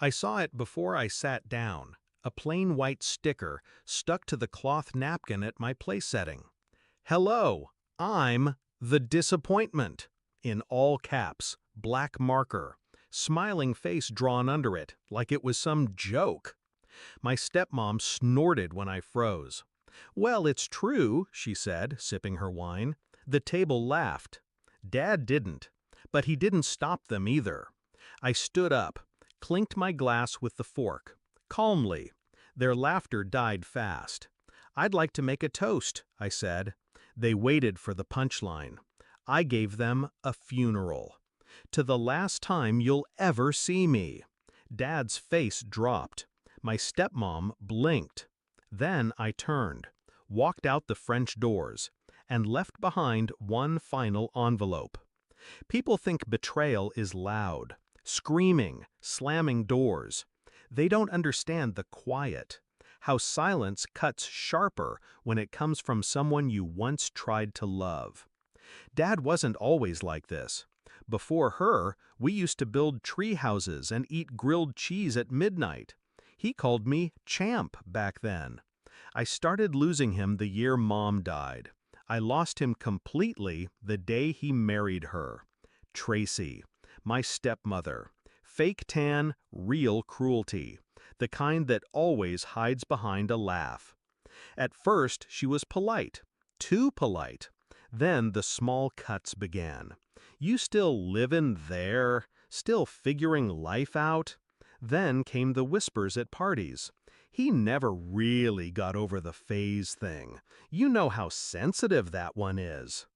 I saw it before I sat down, a plain white sticker stuck to the cloth napkin at my place setting. Hello, I'm the disappointment, in all caps, black marker, smiling face drawn under it, like it was some joke. My stepmom snorted when I froze. Well, it's true, she said, sipping her wine. The table laughed. Dad didn't, but he didn't stop them either. I stood up, clinked my glass with the fork, calmly. Their laughter died fast. I'd like to make a toast, I said. They waited for the punchline. I gave them a funeral. To the last time you'll ever see me. Dad's face dropped. My stepmom blinked. Then I turned, walked out the French doors, and left behind one final envelope. People think betrayal is loud, screaming, slamming doors. They don't understand the quiet, how silence cuts sharper when it comes from someone you once tried to love. Dad wasn't always like this. Before her, we used to build tree houses and eat grilled cheese at midnight. He called me Champ back then. I started losing him the year Mom died. I lost him completely the day he married her. Tracy, my stepmother. Fake tan, real cruelty. The kind that always hides behind a laugh. At first, she was polite. Too polite. Then the small cuts began. You still livin' there? Still figuring life out? Then came the whispers at parties. He never really got over the phase thing. You know how sensitive that one is.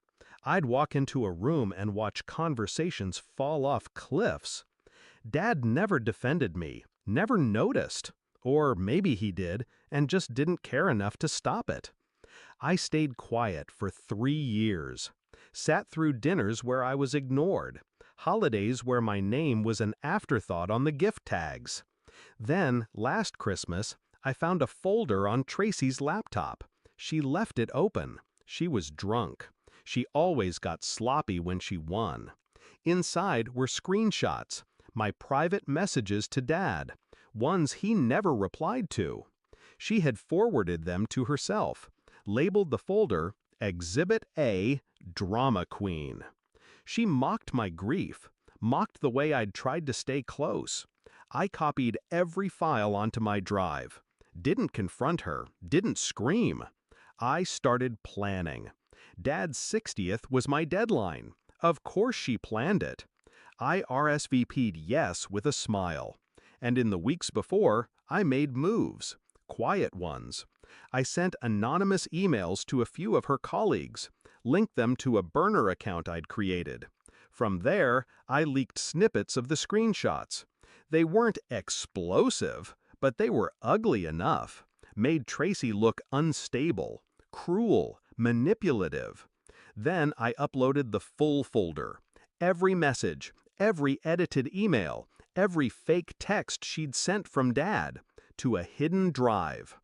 I'd walk into a room and watch conversations fall off cliffs. Dad never defended me, never noticed. Or maybe he did, and just didn't care enough to stop it. I stayed quiet for 3 years. Sat through dinners where I was ignored. Holidays where my name was an afterthought on the gift tags. Then, last Christmas, I found a folder on Tracy's laptop. She left it open. She was drunk. She always got sloppy when she won. Inside were screenshots, my private messages to Dad, ones he never replied to. She had forwarded them to herself, labeled the folder Exhibit A, Drama Queen. She mocked my grief, mocked the way I'd tried to stay close. I copied every file onto my drive. Didn't confront her, didn't scream. I started planning. Dad's 60th was my deadline. Of course she planned it. I RSVP'd yes with a smile. And in the weeks before, I made moves. Quiet ones. I sent anonymous emails to a few of her colleagues, linked them to a burner account I'd created. From there, I leaked snippets of the screenshots. They weren't explosive, but they were ugly enough. Made Tracy look unstable, cruel, manipulative. Then I uploaded the full folder. Every message, every edited email, every fake text she'd sent from Dad, to a hidden drive.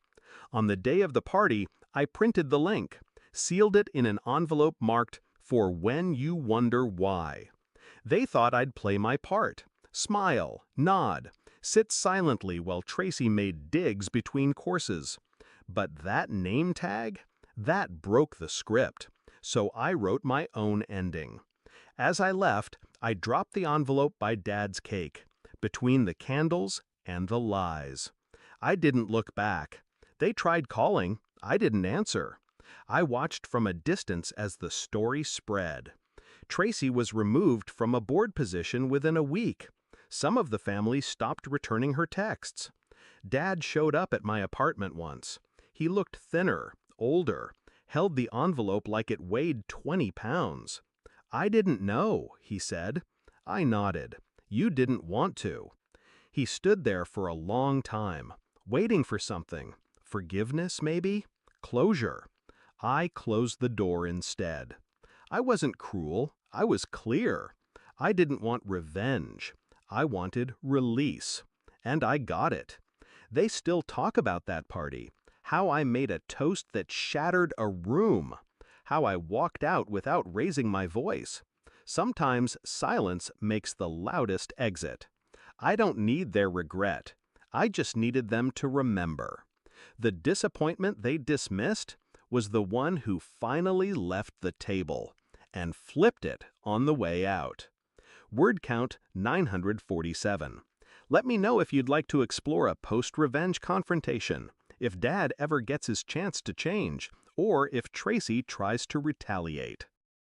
On the day of the party, I printed the link, sealed it in an envelope marked, "For when you wonder why." They thought I'd play my part, smile, nod, sit silently while Tracy made digs between courses. But that name tag? That broke the script, so I wrote my own ending. As I left, I dropped the envelope by Dad's cake, between the candles and the lies. I didn't look back. They tried calling. I didn't answer. I watched from a distance as the story spread. Tracy was removed from a board position within a week. Some of the family stopped returning her texts. Dad showed up at my apartment once. He looked thinner, older, held the envelope like it weighed 20 pounds. "I didn't know," he said. I nodded. "You didn't want to." He stood there for a long time, waiting for something. Forgiveness, maybe? Closure. I closed the door instead. I wasn't cruel. I was clear. I didn't want revenge. I wanted release. And I got it. They still talk about that party. How I made a toast that shattered a room. How I walked out without raising my voice. Sometimes silence makes the loudest exit. I don't need their regret. I just needed them to remember. The disappointment they dismissed was the one who finally left the table and flipped it on the way out. Word count 947. Let me know if you'd like to explore a post-revenge confrontation, if Dad ever gets his chance to change, or if Tracy tries to retaliate.